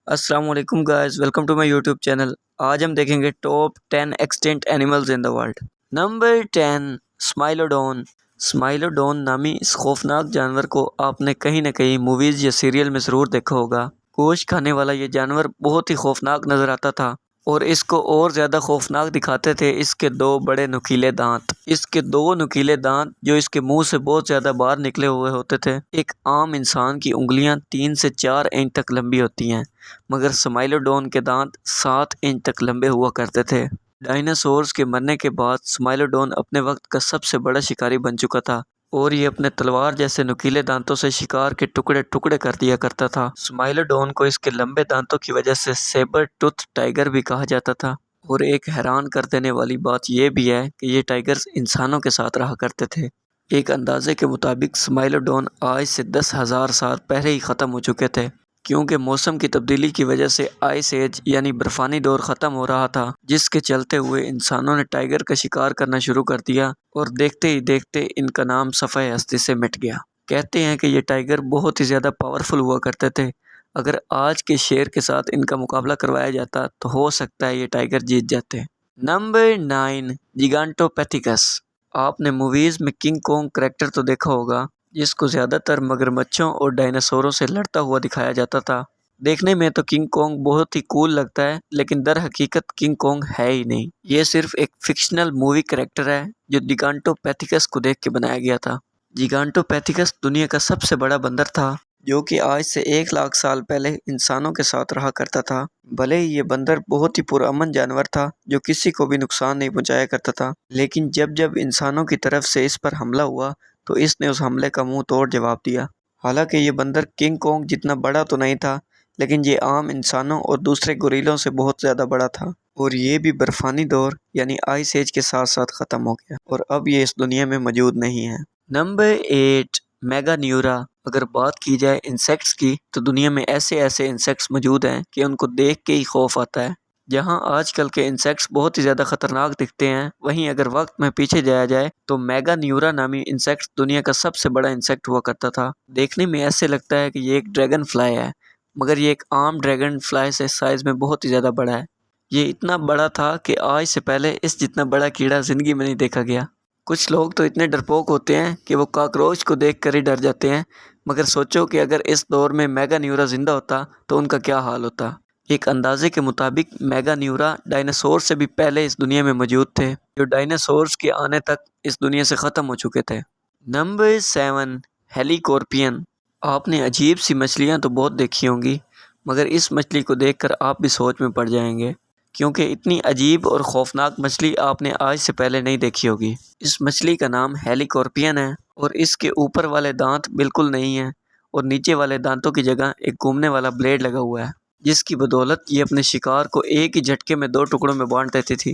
السلام علیکم guys, welcome to my YouTube channel. آج ہم دیکھیں گے top 10 extinct animals in the world. Number 10، smilodon. Smilodon نامی اس خوفناک جانور کو آپ نے کہیں نہ کہیں موویز یا سیریل میں ضرور دیکھا ہوگا۔ گوشت کھانے والا یہ جانور بہت ہی خوفناک نظر آتا تھا، اور اس کو اور زیادہ خوفناک دکھاتے تھے اس کے دو بڑے نکیلے دانت۔ اس کے دو نکیلے دانت جو اس کے منہ سے بہت زیادہ باہر نکلے ہوئے ہوتے تھے۔ ایک عام انسان کی انگلیاں 3 سے 4 انچ تک لمبی ہوتی ہیں، مگر اسمائلوڈون کے دانت 7 انچ تک لمبے ہوا کرتے تھے۔ ڈائناسورز کے مرنے کے بعد اسمائلوڈون اپنے وقت کا سب سے بڑا شکاری بن چکا تھا، اور یہ اپنے تلوار جیسے نکیلے دانتوں سے شکار کے ٹکڑے ٹکڑے کر دیا کرتا تھا۔ اسمائلوڈون کو اس کے لمبے دانتوں کی وجہ سے سیبر ٹوتھ ٹائیگر بھی کہا جاتا تھا، اور ایک حیران کر دینے والی بات یہ بھی ہے کہ یہ ٹائیگرز انسانوں کے ساتھ رہا کرتے تھے۔ ایک اندازے کے مطابق اسمائلوڈون آج سے 10,000 سال پہلے ہی ختم ہو چکے تھے، کیونکہ موسم کی تبدیلی کی وجہ سے آئس ایج یعنی برفانی دور ختم ہو رہا تھا، جس کے چلتے ہوئے انسانوں نے ٹائیگر کا شکار کرنا شروع کر دیا، اور دیکھتے ہی دیکھتے ان کا نام صفحہ ہستی سے مٹ گیا۔ کہتے ہیں کہ یہ ٹائیگر بہت ہی زیادہ پاورفل ہوا کرتے تھے۔ اگر آج کے شیر کے ساتھ ان کا مقابلہ کروایا جاتا تو ہو سکتا ہے یہ ٹائیگر جیت جاتے۔ نمبر 9، جیگانٹوپیتھیکس۔ آپ نے موویز میں کنگ کونگ کریکٹر تو دیکھا ہوگا، جس کو زیادہ تر مگرمچھوں اور ڈائناسوروں سے لڑتا ہوا دکھایا جاتا تھا۔ دیکھنے میں تو کنگ کونگ بہت ہی کول لگتا ہے، لیکن در حقیقت کنگ کونگ ہے ہی نہیں۔ یہ صرف ایک فکشنل مووی کریکٹر ہے جو جیگانٹوپیتھیکس کو دیکھ کے بنایا گیا تھا۔ جیگانٹوپیتھیکس دنیا کا سب سے بڑا بندر تھا، جو کہ آج سے 1,00,000 سال پہلے انسانوں کے ساتھ رہا کرتا تھا۔ بھلے ہی یہ بندر بہت ہی پرامن جانور تھا جو کسی کو بھی نقصان نہیں پہنچایا کرتا تھا، لیکن جب انسانوں کی طرف سے اس پر حملہ ہوا تو اس نے اس حملے کا منہ توڑ جواب دیا۔ حالانکہ یہ بندر کنگ کونگ جتنا بڑا تو نہیں تھا، لیکن یہ عام انسانوں اور دوسرے گوریلوں سے بہت زیادہ بڑا تھا، اور یہ بھی برفانی دور یعنی آئس ایج کے ساتھ ساتھ ختم ہو گیا، اور اب یہ اس دنیا میں موجود نہیں ہے۔ نمبر 8، میگانیورا۔ اگر بات کی جائے انسیکٹس کی تو دنیا میں ایسے انسیکٹس موجود ہیں کہ ان کو دیکھ کے ہی خوف آتا ہے۔ جہاں آج کل کے انسیکٹس بہت ہی زیادہ خطرناک دکھتے ہیں، وہیں اگر وقت میں پیچھے جایا جائے تو میگانیورا نامی انسیکٹ دنیا کا سب سے بڑا انسیکٹ ہوا کرتا تھا۔ دیکھنے میں ایسے لگتا ہے کہ یہ ایک ڈریگن فلائی ہے، مگر یہ ایک عام ڈریگن فلائی سے سائز میں بہت ہی زیادہ بڑا ہے۔ یہ اتنا بڑا تھا کہ آج سے پہلے اس جتنا بڑا کیڑا زندگی میں نہیں دیکھا گیا۔ کچھ لوگ تو اتنے ڈرپوک ہوتے ہیں کہ وہ کاکروچ کو دیکھ کر ہی ڈر جاتے ہیں، مگر سوچو کہ اگر اس دور میں میگانیورا زندہ ہوتا تو ان کا کیا حال ہوتا۔ ایک اندازے کے مطابق میگانیورا ڈائناسور سے بھی پہلے اس دنیا میں موجود تھے، جو ڈائناسورز کے آنے تک اس دنیا سے ختم ہو چکے تھے۔ نمبر 7، ہیلیکورپین۔ آپ نے عجیب سی مچھلیاں تو بہت دیکھی ہوں گی، مگر اس مچھلی کو دیکھ کر آپ بھی سوچ میں پڑ جائیں گے، کیونکہ اتنی عجیب اور خوفناک مچھلی آپ نے آج سے پہلے نہیں دیکھی ہوگی۔ اس مچھلی کا نام ہیلیکورپین ہے، اور اس کے اوپر والے دانت بالکل نہیں ہیں، اور نیچے والے دانتوں کی جگہ ایک گھومنے والا بلیڈ لگا ہوا ہے، جس کی بدولت یہ اپنے شکار کو ایک ہی جھٹکے میں 2 ٹکڑوں میں بانٹ دیتی تھی۔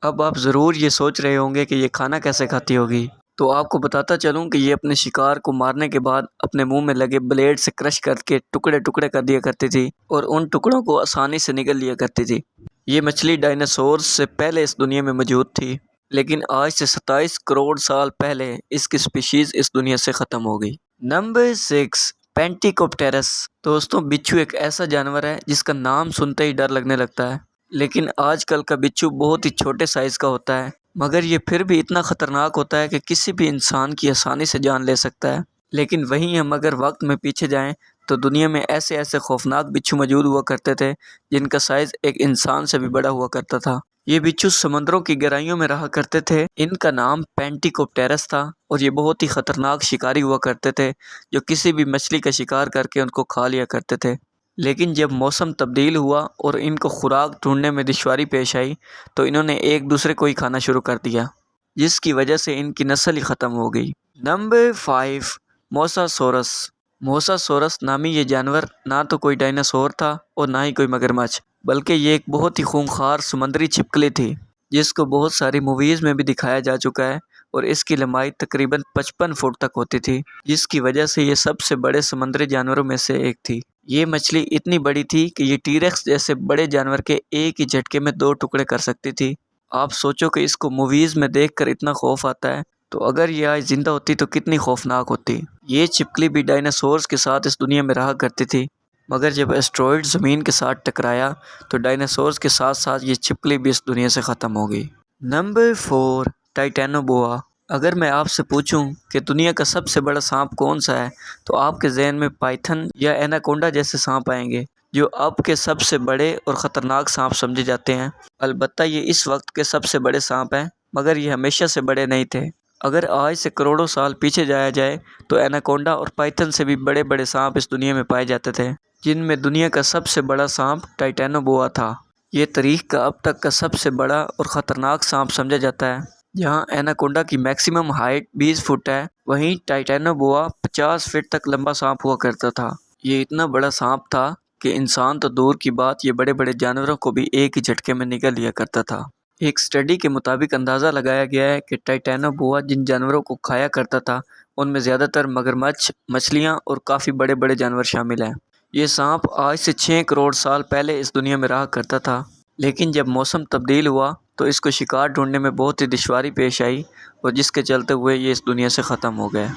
اب آپ ضرور یہ سوچ رہے ہوں گے کہ یہ کھانا کیسے کھاتی ہوگی، تو آپ کو بتاتا چلوں کہ یہ اپنے شکار کو مارنے کے بعد اپنے منہ میں لگے بلیڈ سے کرش کر کے ٹکڑے ٹکڑے کر دیا کرتی تھی، اور ان ٹکڑوں کو آسانی سے نگل لیا کرتی تھی۔ یہ مچھلی ڈائناسورز سے پہلے اس دنیا میں موجود تھی، لیکن آج سے 27 کروڑ سال پہلے اس کی سپیشیز اس دنیا سے ختم ہو گئی۔ نمبر 6، پینٹیکوپٹیرس۔ دوستوں، بچھو ایک ایسا جانور ہے جس کا نام سنتے ہی ڈر لگنے لگتا ہے، لیکن آج کل کا بچھو بہت ہی چھوٹے سائز کا ہوتا ہے، مگر یہ پھر بھی اتنا خطرناک ہوتا ہے کہ کسی بھی انسان کی آسانی سے جان لے سکتا ہے۔ لیکن وہیں ہم اگر وقت میں پیچھے جائیں تو دنیا میں ایسے خوفناک بچھو موجود ہوا کرتے تھے جن کا سائز ایک انسان سے بھی بڑا ہوا کرتا تھا۔ یہ بچھو سمندروں کی گہرائیوں میں رہا کرتے تھے۔ ان کا نام پینٹیکوپٹیرس تھا، اور یہ بہت ہی خطرناک شکاری ہوا کرتے تھے جو کسی بھی مچھلی کا شکار کر کے ان کو کھا لیا کرتے تھے۔ لیکن جب موسم تبدیل ہوا اور ان کو خوراک ڈھونڈنے میں دشواری پیش آئی تو انہوں نے ایک دوسرے کو ہی کھانا شروع کر دیا، جس کی وجہ سے ان کی نسل ہی ختم ہو گئی۔ نمبر 5، موساسورس۔ موساسورس نامی یہ جانور نہ تو کوئی ڈائناسور تھا اور نہ ہی کوئی مگرمچھ، بلکہ یہ ایک بہت ہی خونخوار سمندری چھپکلی تھی، جس کو بہت ساری موویز میں بھی دکھایا جا چکا ہے، اور اس کی لمبائی تقریباً 55 فٹ تک ہوتی تھی، جس کی وجہ سے یہ سب سے بڑے سمندری جانوروں میں سے ایک تھی۔ یہ مچھلی اتنی بڑی تھی کہ یہ ٹیریکس جیسے بڑے جانور کے ایک ہی جھٹکے میں 2 ٹکڑے کر سکتی تھی۔ آپ سوچو کہ اس کو موویز میں دیکھ کر اتنا خوف آتا ہے، تو اگر یہ آج زندہ ہوتی تو کتنی خوفناک ہوتی۔ یہ چھپکلی بھی ڈائناسورز کے ساتھ اس دنیا میں رہا کرتی تھی، مگر جب ایسٹرائڈ زمین کے ساتھ ٹکرایا تو ڈائناسورز کے ساتھ ساتھ یہ چھپکلی بھی اس دنیا سے ختم ہو گئی۔ نمبر 4، ٹائٹینوبوا۔ اگر میں آپ سے پوچھوں کہ دنیا کا سب سے بڑا سانپ کون سا ہے تو آپ کے ذہن میں پائتھن یا ایناکونڈا جیسے سانپ آئیں گے، جو اب کے سب سے بڑے اور خطرناک سانپ سمجھے جاتے ہیں۔ البتہ یہ اس وقت کے سب سے بڑے سانپ ہیں، مگر یہ ہمیشہ سے بڑے نہیں تھے۔ اگر آج سے کروڑوں سال پیچھے جایا جائے تو ایناکونڈا اور پائتھن سے بھی بڑے بڑے سانپ اس دنیا میں پائے جاتے تھے، جن میں دنیا کا سب سے بڑا سانپ ٹائٹینوبوا تھا۔ یہ تاریخ کا اب تک کا سب سے بڑا اور خطرناک سانپ سمجھا جاتا ہے۔ جہاں ایناکونڈا کی میکسیمم ہائٹ 20 فٹ ہے، وہیں ٹائٹینوبوا 50 فٹ تک لمبا سانپ ہوا کرتا تھا۔ یہ اتنا بڑا سانپ تھا کہ انسان تو دور کی بات، یہ بڑے بڑے جانوروں کو بھی ایک ہی جھٹکے میں نگل لیا کرتا تھا۔ ایک اسٹڈی کے مطابق اندازہ لگایا گیا ہے کہ ٹائٹینوبوا جن جانوروں کو کھایا کرتا تھا ان میں زیادہ تر مگرمچھ، مچھلیاں اور کافی بڑے بڑے جانور شامل ہیں۔ یہ سانپ آج سے 6 کروڑ سال پہلے اس دنیا میں رہا کرتا تھا، لیکن جب موسم تبدیل ہوا تو اس کو شکار ڈھونڈنے میں بہت ہی دشواری پیش آئی، اور جس کے چلتے ہوئے یہ اس دنیا سے ختم ہو گئے۔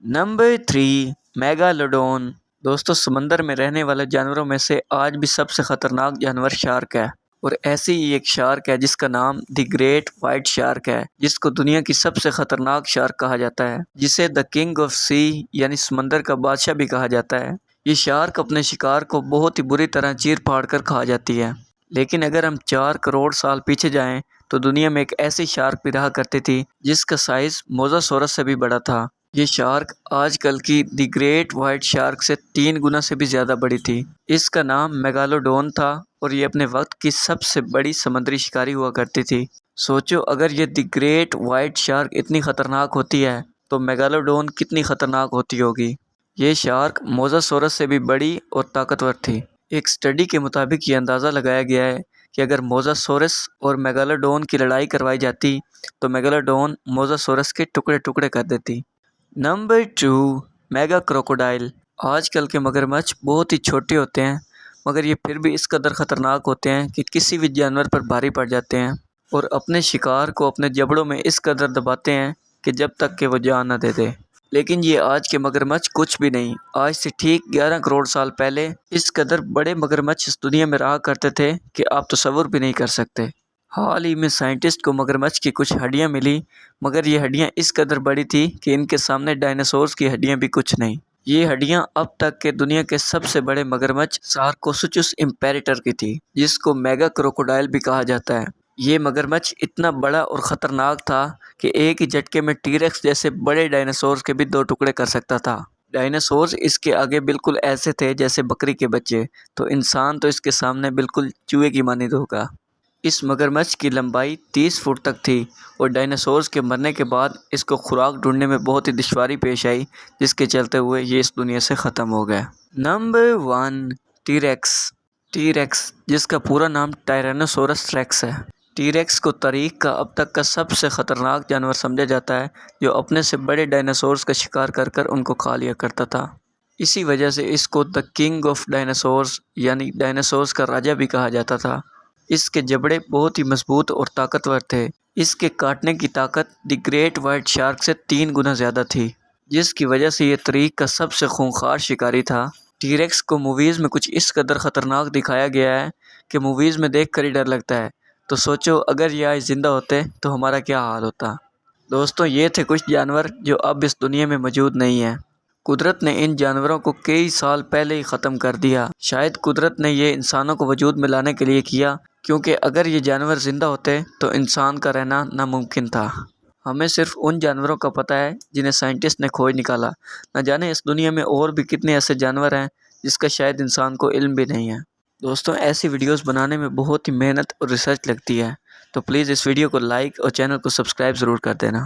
نمبر 3، میگالوڈون۔ دوستو، سمندر میں رہنے والے جانوروں میں سے آج بھی سب سے خطرناک جانور شارک ہے، اور ایسی ہی ایک شارک ہے جس کا نام دی گریٹ وائٹ شارک ہے، جس کو دنیا کی سب سے خطرناک شارک کہا جاتا ہے، جسے دا کنگ آف سی یعنی سمندر کا بادشاہ بھی کہا جاتا ہے۔ یہ شارک اپنے شکار کو بہت ہی بری طرح چیر پھاڑ کر کھا جاتی ہے۔ لیکن اگر ہم 4 کروڑ سال پیچھے جائیں تو دنیا میں ایک ایسی شارک بھی رہا کرتی تھی جس کا سائز موزاسورس سے بھی بڑا تھا۔ یہ شارک آج کل کی دی گریٹ وائٹ شارک سے 3 گنا سے بھی زیادہ بڑی تھی۔ اس کا نام میگالوڈون تھا، اور یہ اپنے وقت کی سب سے بڑی سمندری شکاری ہوا کرتی تھی۔ سوچو، اگر یہ دی گریٹ وائٹ شارک اتنی خطرناک ہوتی ہے تو میگالوڈون کتنی خطرناک ہوتی ہوگی۔ یہ شارک موزاسورس سے بھی بڑی اور طاقتور تھی۔ ایک اسٹڈی کے مطابق یہ اندازہ لگایا گیا ہے کہ اگر موزاسورس اور میگالوڈون کی لڑائی کروائی جاتی تو میگالوڈون موزاسورس کے ٹکڑے ٹکڑے کر دیتی۔ Number 2، mega crocodile. آج کل کے مگرمچھ بہت ہی چھوٹے ہوتے ہیں، مگر یہ پھر بھی اس قدر خطرناک ہوتے ہیں کہ کسی بھی جانور پر بھاری پڑ جاتے ہیں، اور اپنے شکار کو اپنے جبڑوں میں اس قدر دباتے ہیں کہ جب تک کہ وہ جان نہ دے دے۔ لیکن یہ آج کے مگرمچھ کچھ بھی نہیں۔ آج سے ٹھیک 11 کروڑ سال پہلے اس قدر بڑے مگرمچھ اس دنیا میں رہا کرتے تھے کہ آپ تصور بھی نہیں کر سکتے۔ حال ہی میں سائنٹسٹ کو مگرمچھ کی کچھ ہڈیاں ملی، مگر یہ ہڈیاں اس قدر بڑی تھی کہ ان کے سامنے ڈائناسورز کی ہڈیاں بھی کچھ نہیں۔ یہ ہڈیاں اب تک کے دنیا کے سب سے بڑے مگرمچھ سارکوسوچس امپیریٹر کی تھی، جس کو میگا کروکوڈائل بھی کہا جاتا ہے۔ یہ مگرمچھ اتنا بڑا اور خطرناک تھا کہ ایک ہی جھٹکے میں ٹیریکس جیسے بڑے ڈائناسورز کے بھی 2 ٹکڑے کر سکتا تھا۔ ڈائناسورز اس کے آگے بالکل ایسے تھے جیسے بکری کے بچے، تو انسان تو اس کے سامنے بالکل چوہے کی مانند ہوگا۔ اس مگرمچھ کی لمبائی 30 فٹ تک تھی، اور ڈائناسورز کے مرنے کے بعد اس کو خوراک ڈھونڈنے میں بہت ہی دشواری پیش آئی، جس کے چلتے ہوئے یہ اس دنیا سے ختم ہو گئے۔ Number 1، T rex. T rex, جس کا پورا نام ٹائرانوسورس ریکس ہے۔ ٹی ریکس کو تاریخ کا اب تک کا سب سے خطرناک جانور سمجھا جاتا ہے، جو اپنے سے بڑے ڈائناسورز کا شکار کر کر ان کو کھا لیا کرتا تھا۔ اسی وجہ سے اس کو دا کنگ آف ڈائناسورز یعنی ڈائناسورز کا راجا بھی کہا جاتا تھا۔ اس کے جبڑے بہت ہی مضبوط اور طاقتور تھے۔ اس کے کاٹنے کی طاقت دی گریٹ وائٹ شارک سے 3 گنا زیادہ تھی، جس کی وجہ سے یہ تاریخ کا سب سے خونخوار شکاری تھا۔ ٹی ریکس کو موویز میں کچھ اس قدر خطرناک دکھایا گیا ہے کہ موویز میں دیکھ کر ہی ڈر لگتا ہے۔ تو سوچو، اگر یہ آج زندہ ہوتے تو ہمارا کیا حال ہوتا۔ دوستوں، یہ تھے کچھ جانور جو اب اس دنیا میں موجود نہیں ہیں۔ قدرت نے ان جانوروں کو کئی سال پہلے ہی ختم کر دیا۔ شاید قدرت نے یہ انسانوں کو وجود میں لانے کے لیے کیا، کیونکہ اگر یہ جانور زندہ ہوتے تو انسان کا رہنا ناممکن تھا۔ ہمیں صرف ان جانوروں کا پتہ ہے جنہیں سائنٹسٹ نے کھوج نکالا، نہ جانے اس دنیا میں اور بھی کتنے ایسے جانور ہیں جس کا شاید انسان کو علم بھی نہیں ہے۔ دوستوں، ایسی ویڈیوز بنانے میں بہت ہی محنت اور ریسرچ لگتی ہے، تو پلیز اس ویڈیو کو لائک اور چینل کو سبسکرائب ضرور کر دینا۔